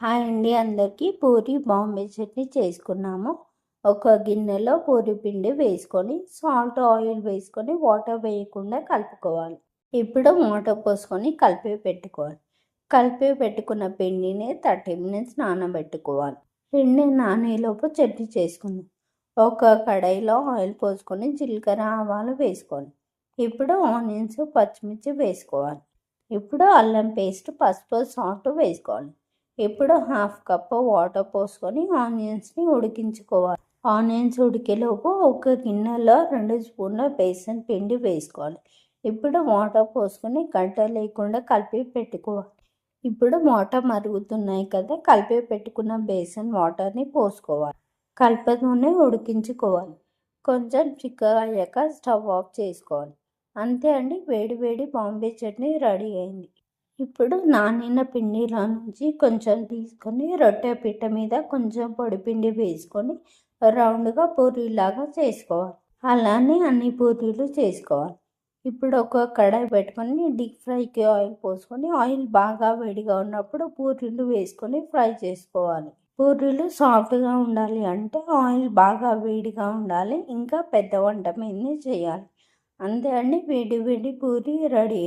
Hi అండి, అందరికీ పూరి బాంబే చట్నీ చేసుకున్నాము. ఒక గిన్నెలో పూరి పిండి వేసుకొని సాల్ట్ ఆయిల్ వేసుకొని వాటర్ వేయకుండా కలుపుకోవాలి. ఇప్పుడు వాటర్ పోసుకొని కలిపి పెట్టుకున్న పిండిని 30 మినిట్స్ నానబెట్టుకోవాలి. పిండి నానేలోపు చట్నీ చేసుకుందాం. ఒక కడాయిలో ఆయిల్ పోసుకొని జీలకర్ర ఆవాలు వేసుకోవాలి. ఇప్పుడు ఆనియన్స్ పచ్చిమిర్చి వేసుకోవాలి. ఇప్పుడు అల్లం పేస్ట్ పసుపు సాల్ట్ వేసుకోవాలి. ఇప్పుడు 1/2 కప్పు వాటర్ పోసుకొని ఆనియన్స్ని ఉడికించుకోవాలి. ఆనియన్స్ ఉడికేలోపు ఒక గిన్నెలో 2 స్పూన్ల బేసన్ పిండి వేసుకోవాలి. ఇప్పుడు వాటర్ పోసుకొని గడ్డ లేకుండా కలిపి పెట్టుకోవాలి. ఇప్పుడు వాటర్ మరుగుతున్నాయి కదా, కలిపి పెట్టుకున్న బేసన్ వాటర్ని పోసుకోవాలి. కలుపుతూనే ఉడికించుకోవాలి. కొంచెం చిక్కగా అయ్యాక స్టవ్ ఆఫ్ చేసుకోవాలి. అంతే అండి, వేడి వేడి బాంబే చట్నీ రెడీ అయింది. ఇప్పుడు నానిన పిండిలో నుంచి కొంచెం తీసుకొని రొట్టె పిట్ట మీద కొంచెం పొడిపిండి వేసుకొని రౌండ్గా పూరీలాగా చేసుకోవాలి. అలానే అన్ని పూరీలు చేసుకోవాలి. ఇప్పుడు ఒక కడాయి పెట్టుకొని డీప్ ఫ్రైకి ఆయిల్ పోసుకొని ఆయిల్ బాగా వేడిగా ఉన్నప్పుడు పూరీలు వేసుకొని ఫ్రై చేసుకోవాలి. పూరీలు సాఫ్ట్గా ఉండాలి అంటే ఆయిల్ బాగా వేడిగా ఉండాలి, ఇంకా పెద్ద వంట మీద చేయాలి. అంతే అండి, వేడి వేడి పూరి రెడీ.